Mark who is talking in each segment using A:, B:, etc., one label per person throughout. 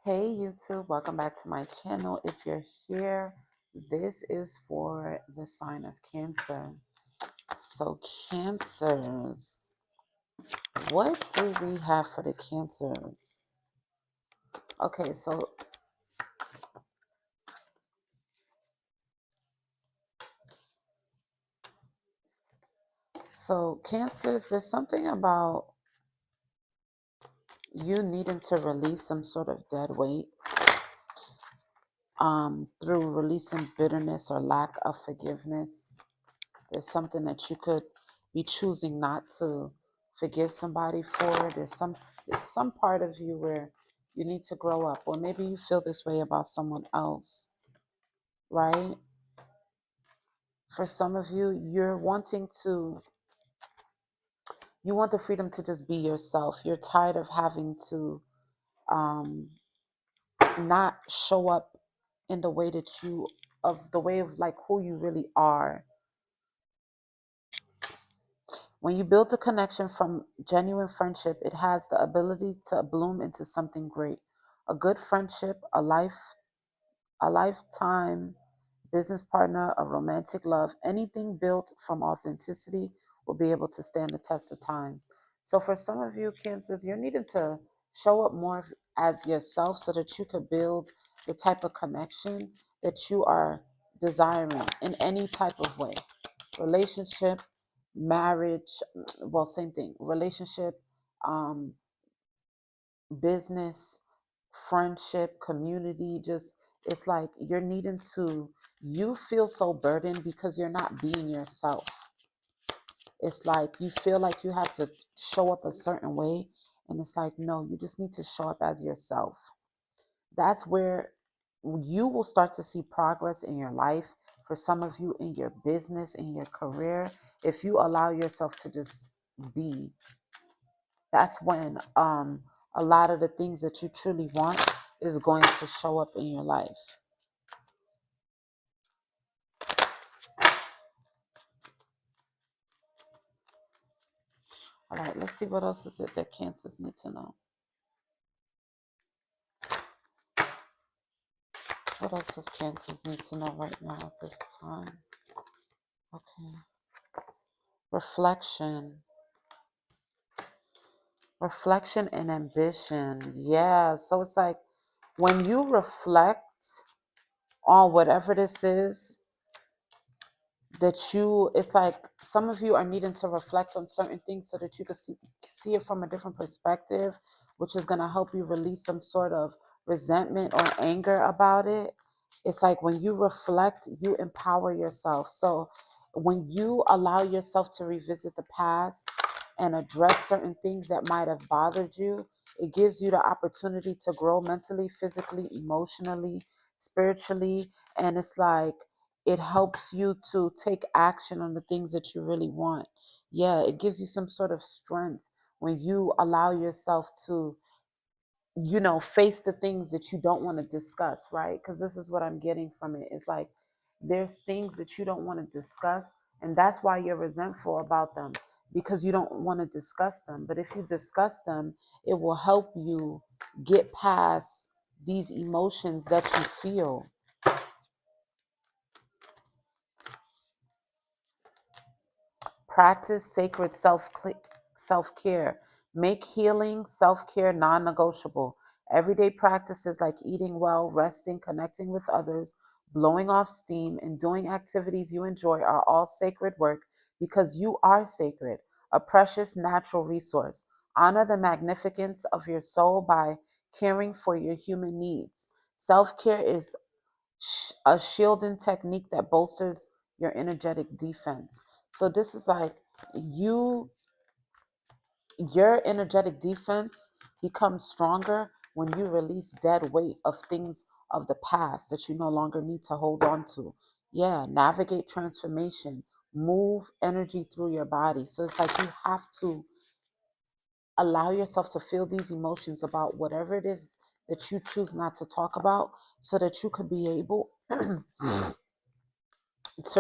A: Hey YouTube, welcome back to my channel. If you're here, this is for the sign of Cancer. So Cancers, what do we have for the Cancers? Okay, so Cancers, there's something about you needing to release some sort of dead weight through releasing bitterness or lack of forgiveness. There's something that you could be choosing not to forgive somebody for. There's some part of you where you need to grow up, or maybe you feel this way about someone else, right? For some of you, you want the freedom to just be yourself. You're tired of having to um, not show up in the way that the way of like who you really are. When you build a connection from genuine friendship, it has the ability to bloom into something great. A good friendship, a lifetime business partner, a romantic love, anything built from authenticity will be able to stand the test of times. So for some of you Cancers, you're needing to show up more as yourself so that you could build the type of connection that you are desiring in any type of way. Relationship, marriage, well, same thing. Relationship, um, business, friendship, community, just it's like you're needing to you feel so burdened because you're not being yourself. It's like you feel like you have to show up a certain way, and it's like no, you just need to show up as yourself. That's where you will start to see progress in your life. For some of you, in your business, in your career, if you allow yourself to just be, that's when a lot of the things that you truly want is going to show up in your life. All right, let's see what else is it that Cancers need to know. What else does Cancers need to know right now at this time? Okay. Reflection. Reflection and ambition. Yeah. So it's like when you reflect on whatever this is that it's like some of you are needing to reflect on certain things so that you can see it from a different perspective, which is going to help you release some sort of resentment or anger about it. It's like when you reflect, you empower yourself. So when you allow yourself to revisit the past and address certain things that might have bothered you, it gives you the opportunity to grow mentally, physically, emotionally, spiritually. And it's like it helps you to take action on the things that you really want. Yeah, it gives you some sort of strength when you allow yourself to, face the things that you don't want to discuss, right? Because this is what I'm getting from it. It's like there's things that you don't want to discuss, and that's why you're resentful about them because you don't want to discuss them. But if you discuss them, it will help you get past these emotions that you feel. Practice sacred self-care. Make healing, self-care non-negotiable. Everyday practices like eating well, resting, connecting with others, blowing off steam, and doing activities you enjoy are all sacred work because you are sacred, a precious natural resource. Honor the magnificence of your soul by caring for your human needs. Self-care is a shielding technique that bolsters your energetic defense. So this is like you your energetic defense becomes stronger when you release dead weight of things of the past that you no longer need to hold on to. Yeah, navigate transformation, move energy through your body. So it's like you have to allow yourself to feel these emotions about whatever it is that you choose not to talk about so that you could be able to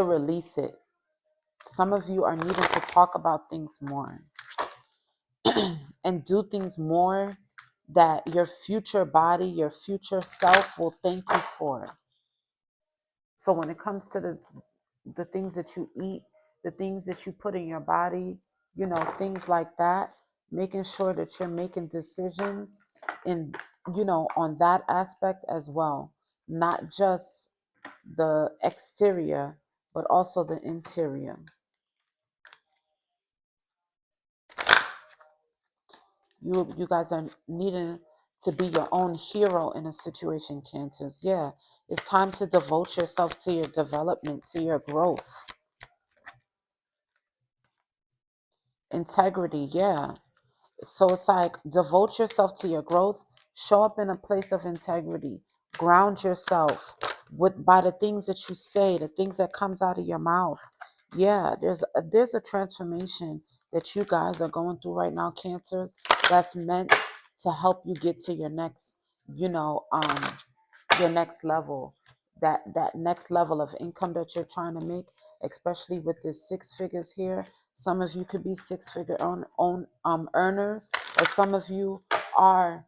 A: release it. Some of you are needing to talk about things more and do things more that your future body, your future self will thank you for. So when it comes to the things that you eat, the things that you put in your body, things like that, making sure that you're making decisions in, on that aspect as well, not just the exterior, but also the interior. You guys are needing to be your own hero in a situation, Cancers. Yeah, it's time to devote yourself to your development, to your growth. Integrity, yeah. So it's like devote yourself to your growth, show up in a place of integrity, ground yourself with by the things that you say, the things that comes out of your mouth. Yeah, there's a transformation that you guys are going through right now, Cancers, that's meant to help you get to your next, you know, um, your next level, that next level of income that you're trying to make, especially with this 6 figures here. Some of you could be 6 figure earners, or some of you are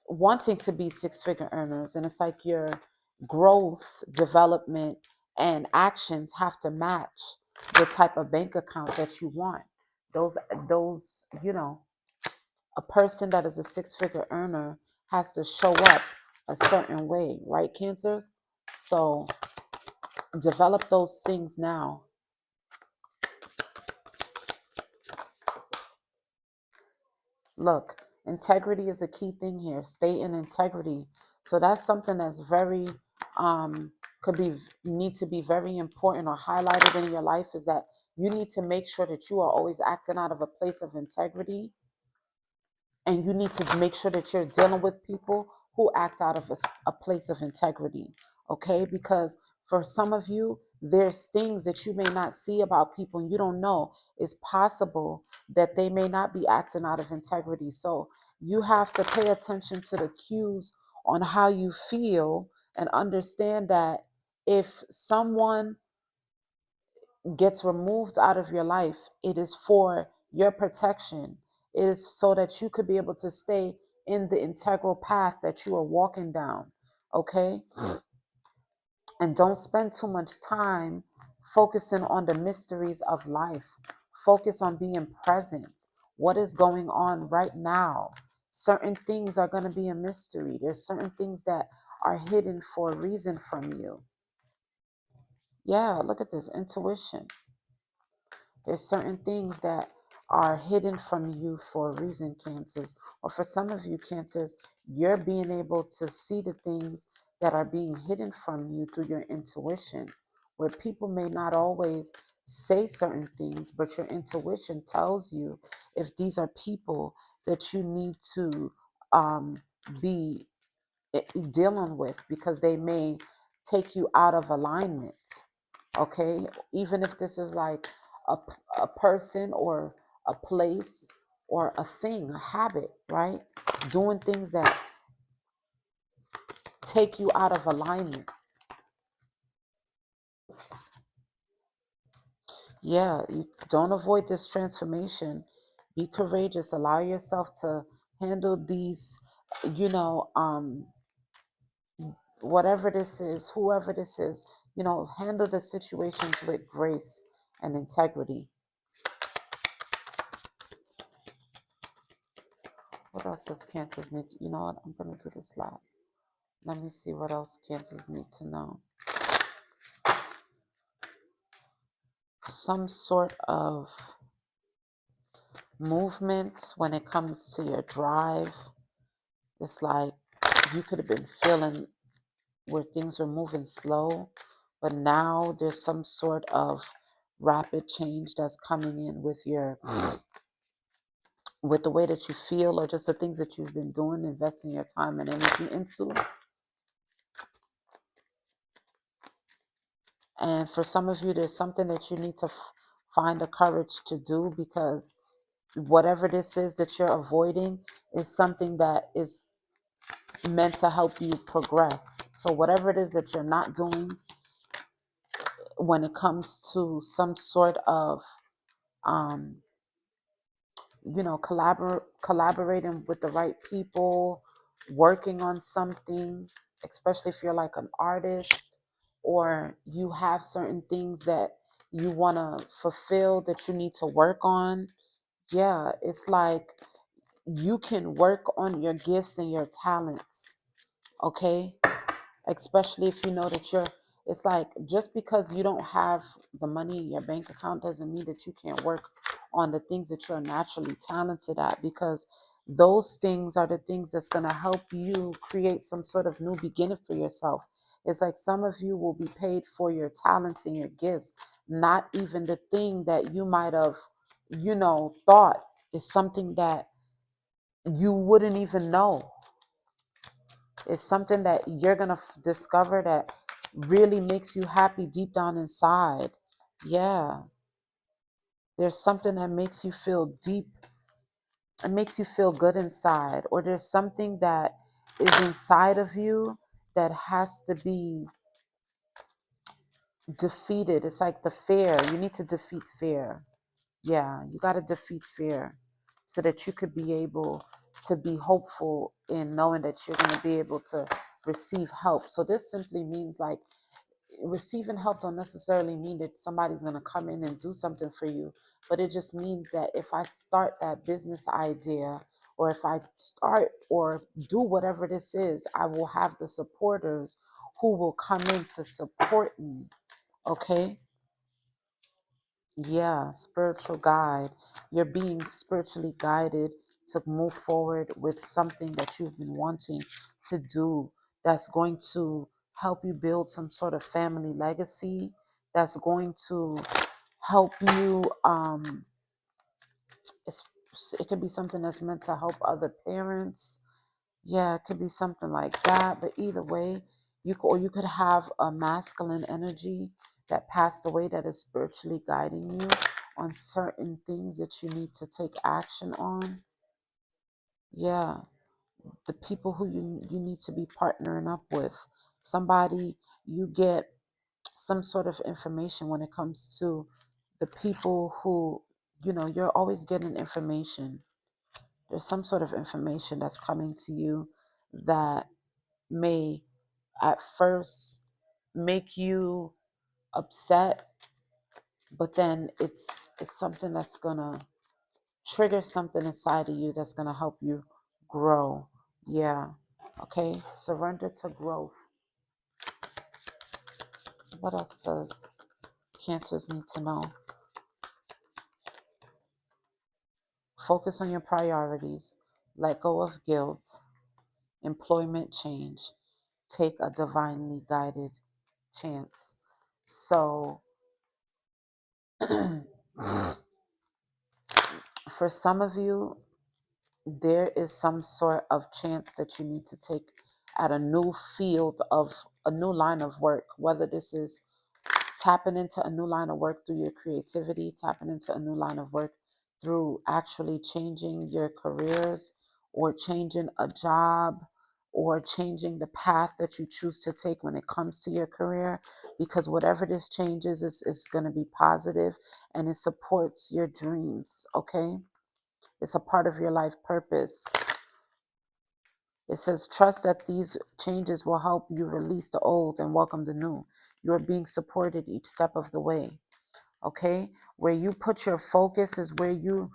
A: wanting to be 6 figure earners, and it's like your growth, development, and actions have to match the type of bank account that you want. Those a person that is a 6 figure earner has to show up a certain way, right, Cancers? So develop those things now. Look, integrity is a key thing here. Stay in integrity. So that's something that's very could be need to be very important or highlighted in your life, is that you need to make sure that you are always acting out of a place of integrity, and you need to make sure that you're dealing with people who act out of a place of integrity. Okay, because for some of you, there's things that you may not see about people, and you don't know. It's possible that they may not be acting out of integrity. So you have to pay attention to the cues on how you feel, and understand that if someone gets removed out of your life, it is for your protection. It is so that you could be able to stay in the integral path that you are walking down. Okay? And don't spend too much time focusing on the mysteries of life. Focus on being present. What is going on right now? Certain things are going to be a mystery. There's certain things that are hidden for a reason from you. Yeah, look at this intuition. There's certain things that are hidden from you for a reason, Cancers. Or for some of you, Cancers, you're being able to see the things that are being hidden from you through your intuition, where people may not always say certain things, but your intuition tells you if these are people that you need to be dealing with, because they may take you out of alignment. Okay, even if this is like a person or a place or a thing, a habit, right? Doing things that take you out of alignment. Yeah, you don't avoid this transformation. Be courageous. Allow yourself to handle these, you know, whatever this is, whoever this is, handle the situations with grace and integrity. What else does Cancers need to, you know what, I'm going to do this last. Let me see what else Cancers need to know. Some sort of movement when it comes to your drive. It's like you could have been feeling where things are moving slow, but now there's some sort of rapid change that's coming in with the way that you feel, or just the things that you've been doing, investing your time and energy into. And for some of you, there's something that you need to find the courage to do, because whatever this is that you're avoiding is something that is meant to help you progress. So whatever it is that you're not doing when it comes to some sort of collaborating with the right people, working on something, especially if you're like an artist or you have certain things that you want to fulfill that you need to work on. Yeah, it's like you can work on your gifts and your talents, okay? Especially if you know that it's like just because you don't have the money in your bank account doesn't mean that you can't work on the things that you're naturally talented at, because those things are the things that's going to help you create some sort of new beginning for yourself. It's like some of you will be paid for your talents and your gifts, not even the thing that you might have thought is something that you wouldn't even know. It's something that you're going to discover that really makes you happy deep down inside. Yeah. There's something that makes you feel deep and makes you feel good inside. Or there's something that is inside of you that has to be defeated. It's like the fear. You need to defeat fear. Yeah, you got to defeat fear so that you could be able to be hopeful in knowing that you're going to be able to receive help. So this simply means like receiving help don't necessarily mean that somebody's going to come in and do something for you, but it just means that if I start that business idea, or if I start or do whatever this is, I will have the supporters who will come in to support me. Okay. Yeah, spiritual guide. You're being spiritually guided to move forward with something that you've been wanting to do, that's going to help you build some sort of family legacy, that's going to help you it's, it could be something that's meant to help other parents. Yeah, it could be something like that. But either way, you could have a masculine energy that passed away that is spiritually guiding you on certain things that you need to take action on. Yeah, the people who you need to be partnering up with. Somebody, you get some sort of information when it comes to the people who, you're always getting information. There's some sort of information that's coming to you that may at first make you upset, but then it's something that's gonna trigger something inside of you that's gonna help you grow. Yeah. Okay. Surrender to growth. What else does Cancers need to know? Focus on your priorities. Let go of guilt. Employment change. Take a divinely guided chance. So for some of you, there is some sort of chance that you need to take at a new field of a new line of work, whether this is tapping into a new line of work through your creativity, tapping into a new line of work through actually changing your careers, or changing a job, or changing the path that you choose to take when it comes to your career, because whatever this changes is going to be positive and it supports your dreams. Okay, it's a part of your life purpose. It says, trust that these changes will help you release the old and welcome the new. You are being supported each step of the way. Okay? Where you put your focus is where you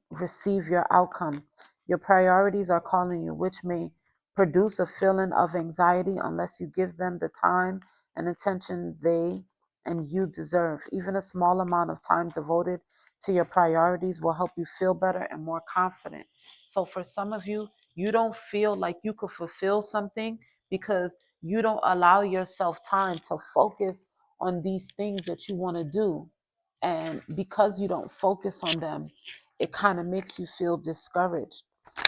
A: receive your outcome. Your priorities are calling you, which may produce a feeling of anxiety unless you give them the time and attention they and you deserve. Even a small amount of time devoted to your priorities will help you feel better and more confident. So for some of you, you don't feel like you could fulfill something because you don't allow yourself time to focus on these things that you want to do. And because you don't focus on them, it kind of makes you feel discouraged.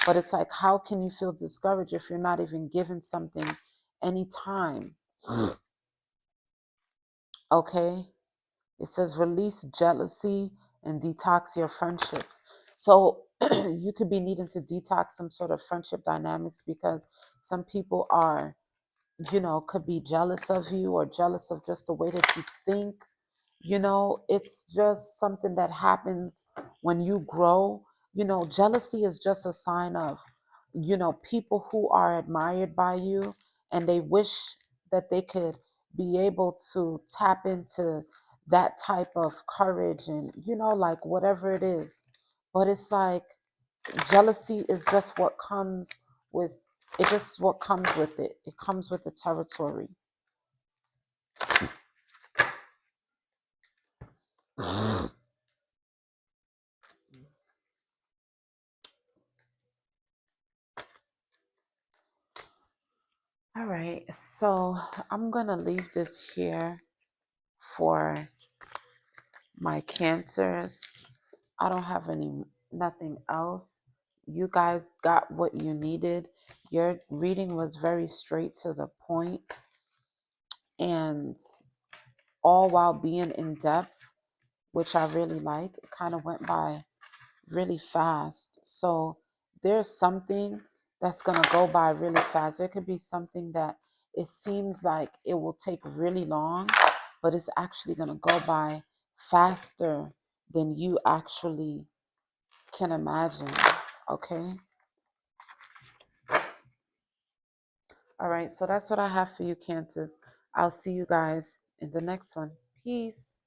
A: But it's like, how can you feel discouraged if you're not even given something any time? Okay? It says release jealousy and detox your friendships. So you could be needing to detox some sort of friendship dynamics because some people are, could be jealous of you or jealous of just the way that you think. It's just something that happens when you grow, jealousy is just a sign of, people who are admired by you and they wish that they could be able to tap into that type of courage and, like whatever it is. But it's like jealousy is just what comes with it, just what comes with it. It comes with the territory. All right, so I'm gonna leave this here for my cancers. I don't have nothing else. You guys got what you needed. Your reading was very straight to the point, and all while being in depth, which I really like. It kind of went by really fast. So there's something that's going to go by really fast. There could be something that it seems like it will take really long, but it's actually going to go by faster than you actually can imagine. Okay. All right. So that's what I have for you, Cancers. I'll see you guys in the next one. Peace.